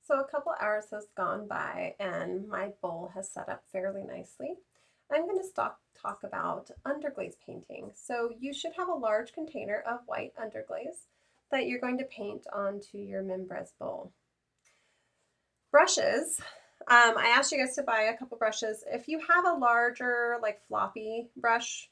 So a couple hours has gone by and my bowl has set up fairly nicely. I'm going to talk about underglaze painting. So you should have a large container of white underglaze that you're going to paint onto your Mimbres bowl. Brushes. I asked you guys to buy a couple brushes. If you have a larger, like floppy brush,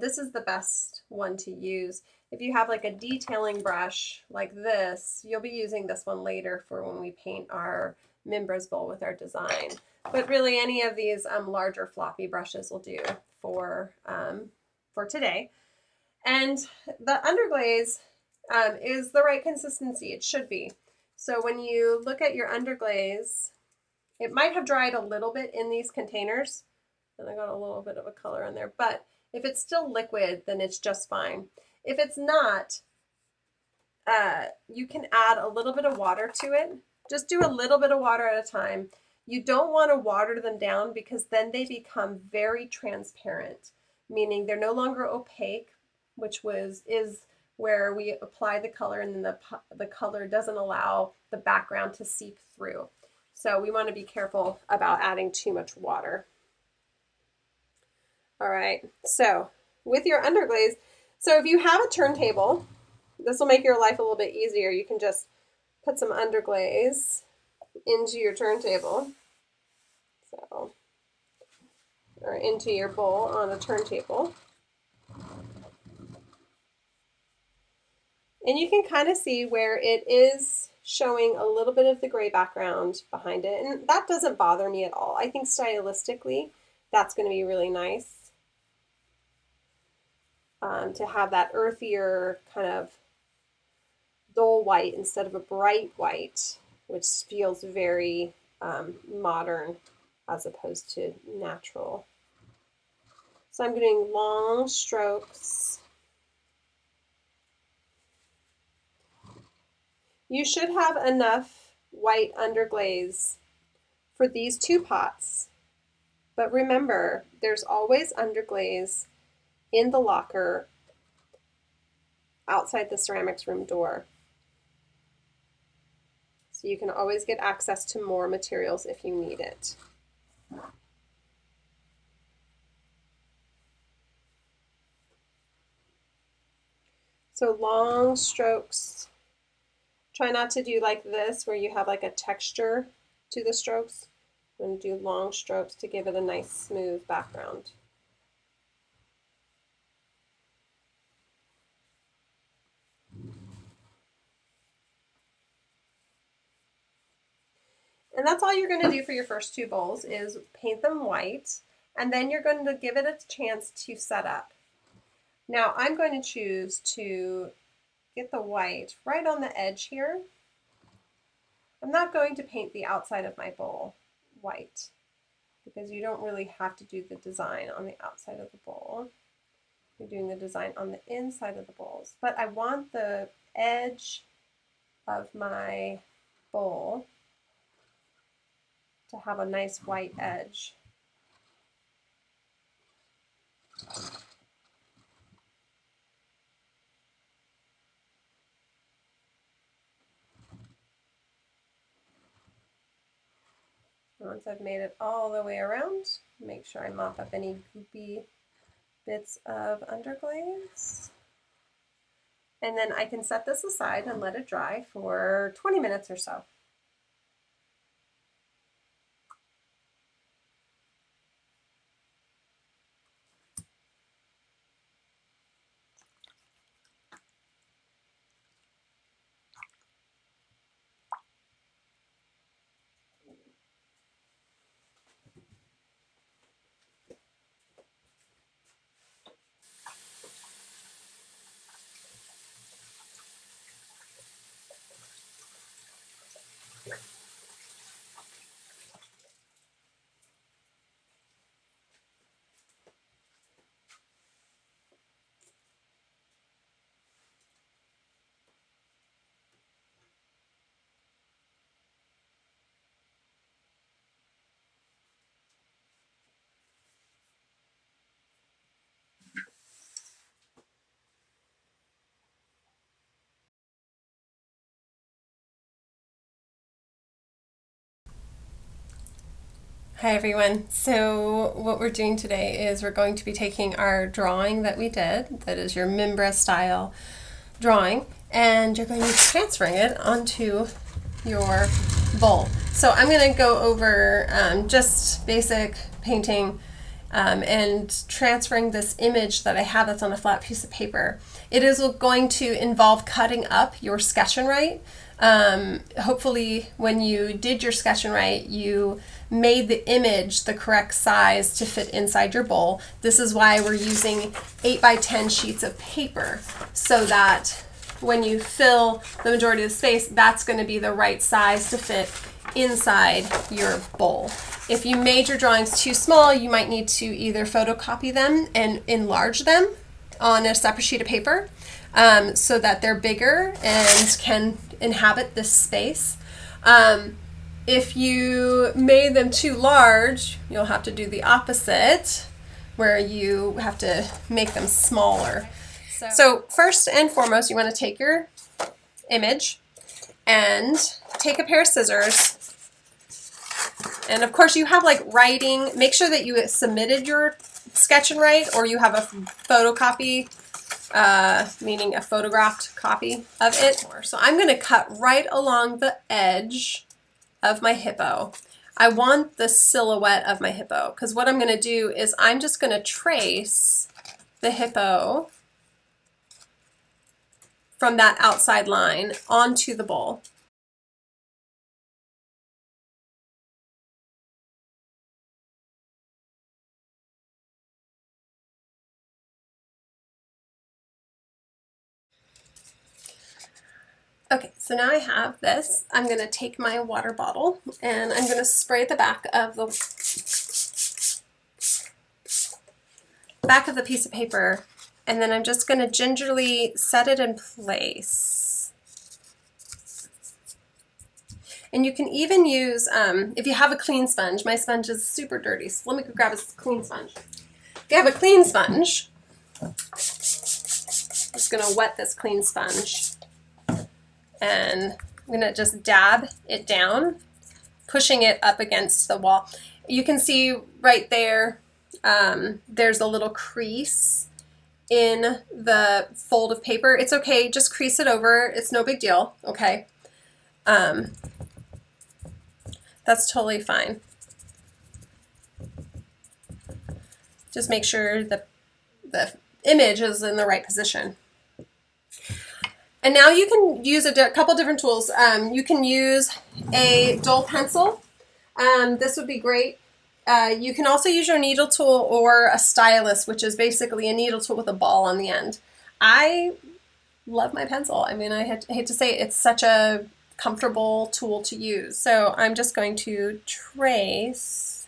this is the best one to use. If you have like a detailing brush like this, you'll be using this one later for when we paint our Mimbres bowl with our design. But really any of these larger floppy brushes will do for today. And the underglaze is the right consistency. It should be. So when you look at your underglaze, it might have dried a little bit in these containers, and I got a little bit of a color in there, but if it's still liquid, then it's just fine. If it's not, you can add a little bit of water to it. Just do a little bit of water at a time. You don't want to water them down because then they become very transparent, meaning they're no longer opaque, which is where we apply the color and then the color doesn't allow the background to seep through. So we want to be careful about adding too much water. All right, so with your underglaze, so if you have a turntable, this will make your life a little bit easier. You can just put some underglaze into your turntable, so, or into your bowl on the turntable. And you can kind of see where it is showing a little bit of the gray background behind it. And that doesn't bother me at all. I think stylistically, that's going to be really nice to have that earthier kind of dull white instead of a bright white, which feels very modern as opposed to natural. So I'm doing long strokes. You should have enough white underglaze for these two pots. But remember, there's always underglaze in the locker outside the ceramics room door. So you can always get access to more materials if you need it. So long strokes. Try not to do like this where you have like a texture to the strokes. I'm going to do long strokes to give it a nice smooth background. And that's all you're going to do for your first two bowls is paint them white, and then you're going to give it a chance to set up. Now I'm going to choose to get the white right on the edge here. I'm not going to paint the outside of my bowl white because you don't really have to do the design on the outside of the bowl. You're doing the design on the inside of the bowls. But I want the edge of my bowl to have a nice white edge. Once I've made it all the way around, make sure I mop up any goopy bits of underglaze. And then I can set this aside and let it dry for 20 minutes or so. Hi everyone. So what we're doing today is we're going to be taking our drawing that we did, that is your Mimbres style drawing, and you're going to be transferring it onto your bowl. So I'm going to go over just basic painting and transferring this image that I have that's on a flat piece of paper. It is going to involve cutting up your sketch and write. Hopefully when you did your sketch and write, you made the image the correct size to fit inside your bowl. This is why we're using 8 by 10 sheets of paper, so that when you fill the majority of the space, that's going to be the right size to fit inside your bowl. If you made your drawings too small, you might need to either photocopy them and enlarge them on a separate sheet of paper so that they're bigger and can inhabit this space. If you made them too large, you'll have to do the opposite, where you have to make them smaller. So first and foremost, you want to take your image and take a pair of scissors. And of course you have like writing, make sure that you submitted your sketch and write, or you have a photocopy, meaning a photographed copy of it. So I'm going to cut right along the edge of my hippo. I want the silhouette of my hippo, because what I'm going to do is I'm just going to trace the hippo from that outside line onto the bowl. Okay, so now I have this. I'm going to take my water bottle and I'm going to spray the back of the piece of paper, and then I'm just going to gingerly set it in place. And you can even use, if you have a clean sponge, my sponge is super dirty, so let me go grab a clean sponge. If you have a clean sponge, I'm just going to wet this clean sponge. And I'm going to just dab it down, pushing it up against the wall. You can see right there, there's a little crease in the fold of paper. It's okay, just crease it over. It's no big deal, okay? That's totally fine. Just make sure the image is in the right position. And now you can use a couple different tools. You can use a dull pencil. This would be great. You can also use your needle tool or a stylus, which is basically a needle tool with a ball on the end. I love my pencil. I mean, I hate to say it, it's such a comfortable tool to use. So I'm just going to trace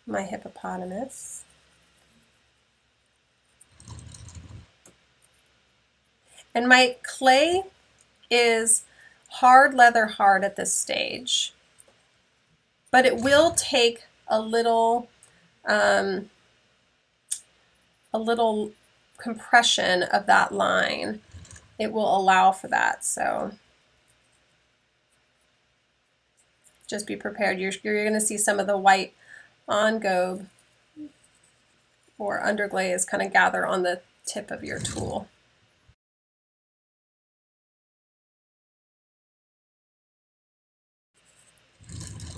my hippopotamus. And my clay is hard leather hard at this stage, but it will take a little compression of that line. It will allow for that, so just be prepared. You're going to see some of the white engobe or underglaze kind of gather on the tip of your tool.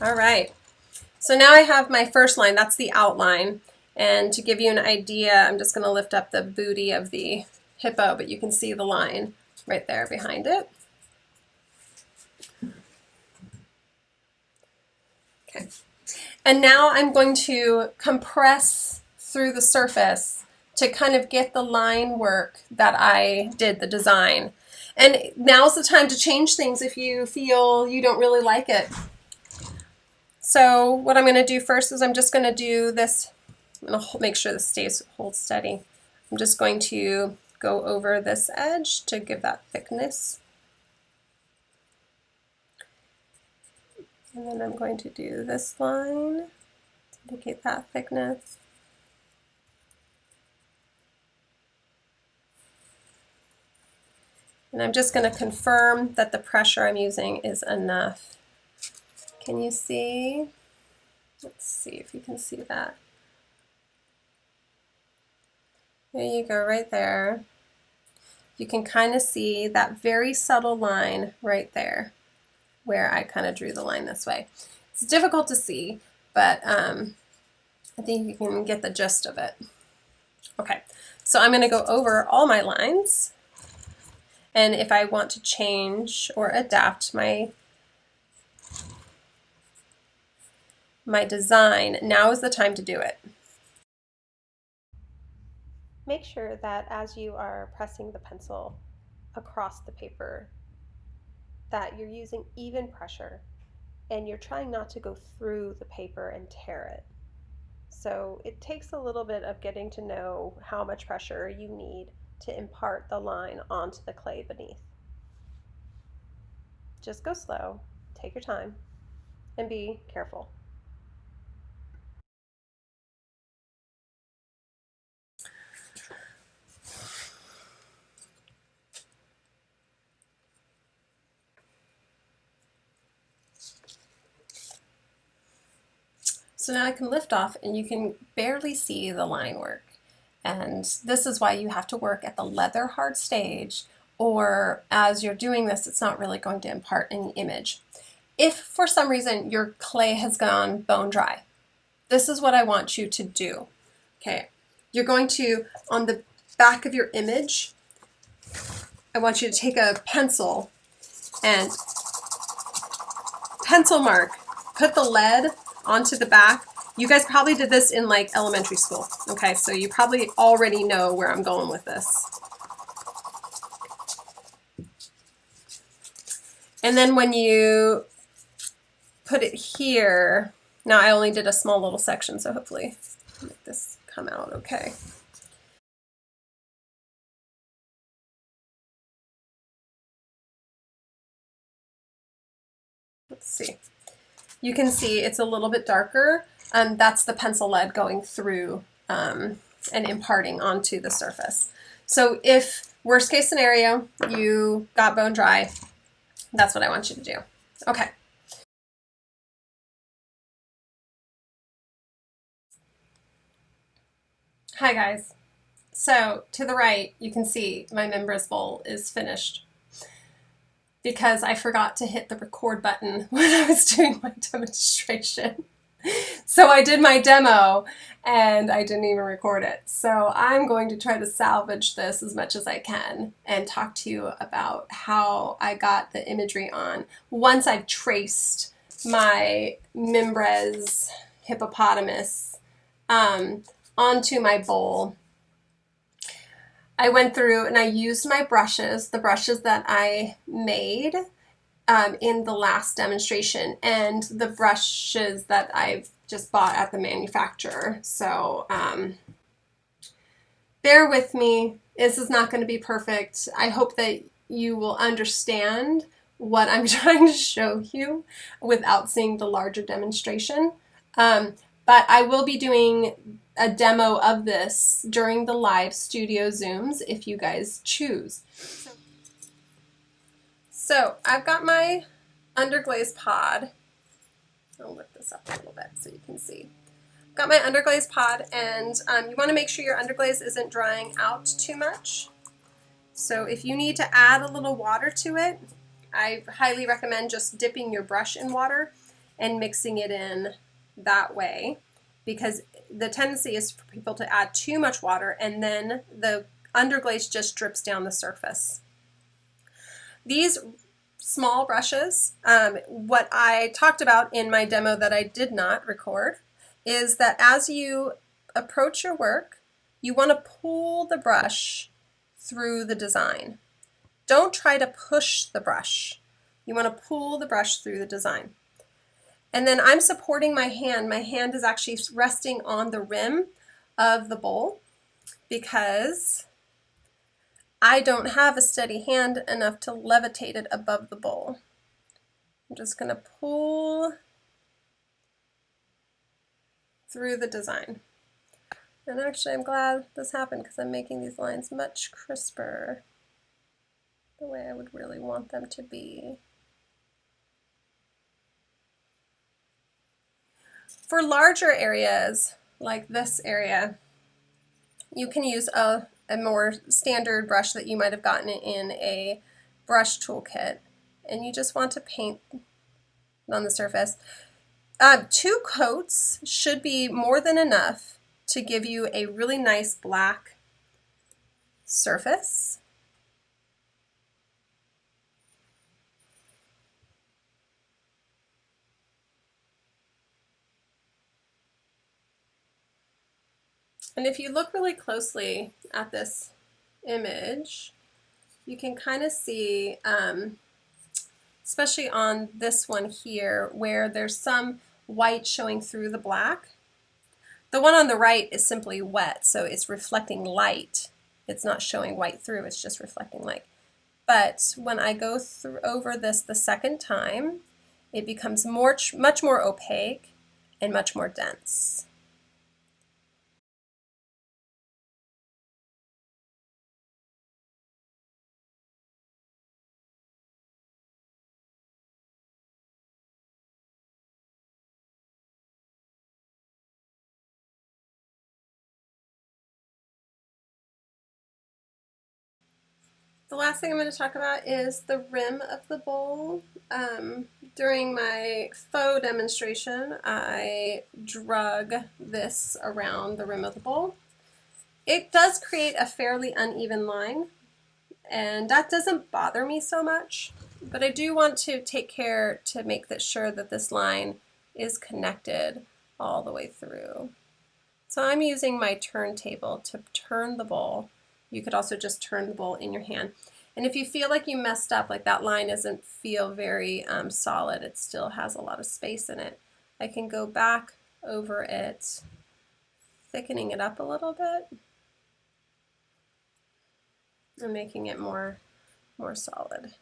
All right, so now I have my first line, that's the outline. And to give you an idea, I'm just going to lift up the booty of the hippo, but you can see the line right there behind it. Okay, and now I'm going to compress through the surface to kind of get the line work that I did, the design. And now's the time to change things if you feel you don't really like it. So what I'm going to do first is I'm just going to do this. I'm going to make sure this holds steady. I'm just going to go over this edge to give that thickness. And then I'm going to do this line to indicate that thickness. And I'm just going to confirm that the pressure I'm using is enough. Can you see? Let's see if you can see that. There you go, right there. You can kind of see that very subtle line right there where I kind of drew the line this way. It's difficult to see, but I think you can get the gist of it. Okay, so I'm going to go over all my lines, and if I want to change or adapt my design, now is the time to do it. Make sure that as you are pressing the pencil across the paper, that you're using even pressure and you're trying not to go through the paper and tear it. So it takes a little bit of getting to know how much pressure you need to impart the line onto the clay beneath. Just go slow, take your time, and be careful. So now I can lift off and you can barely see the line work. And this is why you have to work at the leather hard stage, or as you're doing this, it's not really going to impart any image. If for some reason your clay has gone bone dry, this is what I want you to do. Okay, you're going to, on the back of your image, I want you to take a pencil and pencil mark, put the lead onto the back. You guys probably did this in like elementary school. Okay, so you probably already know where I'm going with this. And then when you put it here, now I only did a small little section, so hopefully make this come out okay. Let's see. You can see it's a little bit darker. That's the pencil lead going through and imparting onto the surface. So if worst case scenario, you got bone dry, that's what I want you to do. Okay. Hi guys. So to the right, you can see my Mimbres bowl is finished because I forgot to hit the record button when I was doing my demonstration. So I did my demo and I didn't even record it. So I'm going to try to salvage this as much as I can and talk to you about how I got the imagery on once I've traced my Mimbres hippopotamus onto my bowl. I went through and I used my brushes, the brushes that I made in the last demonstration, and the brushes that I've just bought at the manufacturer. So bear with me. This is not going to be perfect. I hope that you will understand what I'm trying to show you without seeing the larger demonstration. But I will be doing a demo of this during the live studio Zooms if you guys choose. So I've got my underglaze pod. I'll lift this up a little bit so you can see. I've got my underglaze pod, and you want to make sure your underglaze isn't drying out too much. So if you need to add a little water to it, I highly recommend just dipping your brush in water and mixing it in that way, because the tendency is for people to add too much water and then the underglaze just drips down the surface. These small brushes, what I talked about in my demo that I did not record, is that as you approach your work, you want to pull the brush through the design. Don't try to push the brush. You want to pull the brush through the design. And then I'm supporting my hand. My hand is actually resting on the rim of the bowl because I don't have a steady hand enough to levitate it above the bowl. I'm just going to pull through the design. And actually I'm glad this happened because I'm making these lines much crisper, the way I would really want them to be. For larger areas, like this area, you can use a more standard brush that you might have gotten in a brush toolkit, and you just want to paint on the surface. 2 coats should be more than enough to give you a really nice black surface. And if you look really closely at this image, you can kind of see, especially on this one here, where there's some white showing through the black. The one on the right is simply wet, so it's reflecting light. It's not showing white through, it's just reflecting light. But when I go through over this the second time, it becomes much more opaque and much more dense. The last thing I'm going to talk about is the rim of the bowl. During my faux demonstration, I drug this around the rim of the bowl. It does create a fairly uneven line, and that doesn't bother me so much, but I do want to take care to make sure that this line is connected all the way through. So I'm using my turntable to turn the bowl. You could also just turn the bowl in your hand. And if you feel like you messed up, like that line doesn't feel very solid, it still has a lot of space in it, I can go back over it, thickening it up a little bit and making it more solid.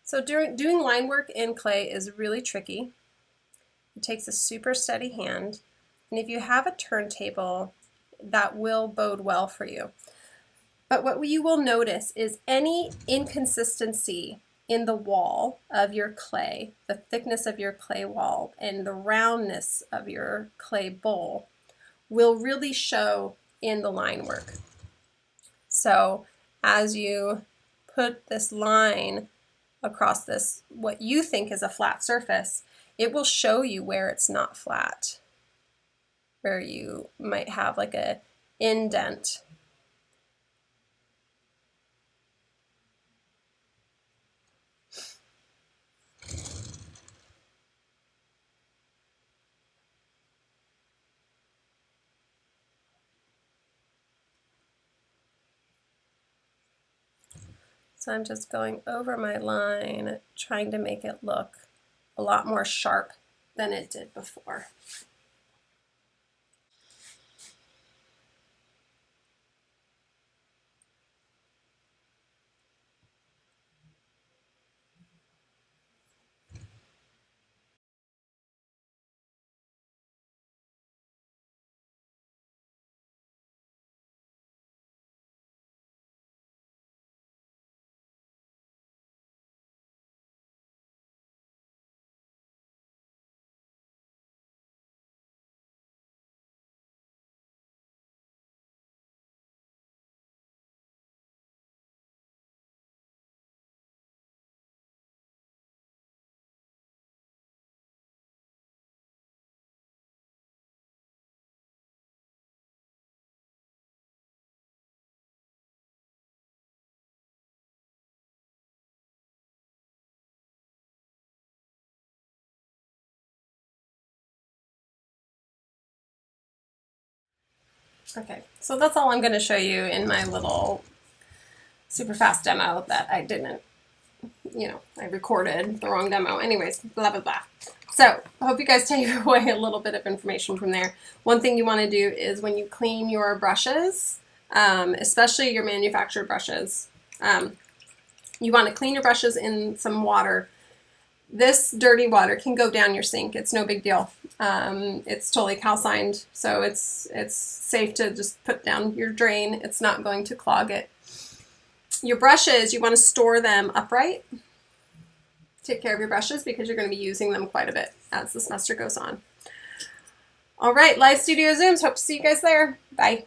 So doing line work in clay is really tricky. It takes a super steady hand, and if you have a turntable, that will bode well for you. But what you will notice is any inconsistency in the wall of your clay, the thickness of your clay wall, and the roundness of your clay bowl will really show in the line work. So as you put this line across this, what you think is a flat surface, it will show you where it's not flat, where you might have like a indent. So I'm just going over my line, trying to make it look a lot more sharp than it did before. Okay, so that's all I'm going to show you in my little super fast demo that I didn't, I recorded the wrong demo. Anyways, blah, blah, blah. So I hope you guys take away a little bit of information from there. One thing you want to do is when you clean your brushes, especially your manufactured brushes, you want to clean your brushes in some water This dirty water can go down your sink. It's no big deal. It's totally calcined, so it's safe to just put down your drain. It's not going to clog it. Your brushes, you want to store them upright. Take care of your brushes because you're going to be using them quite a bit as the semester goes on. All right, Live Studio Zooms. Hope to see you guys there. Bye.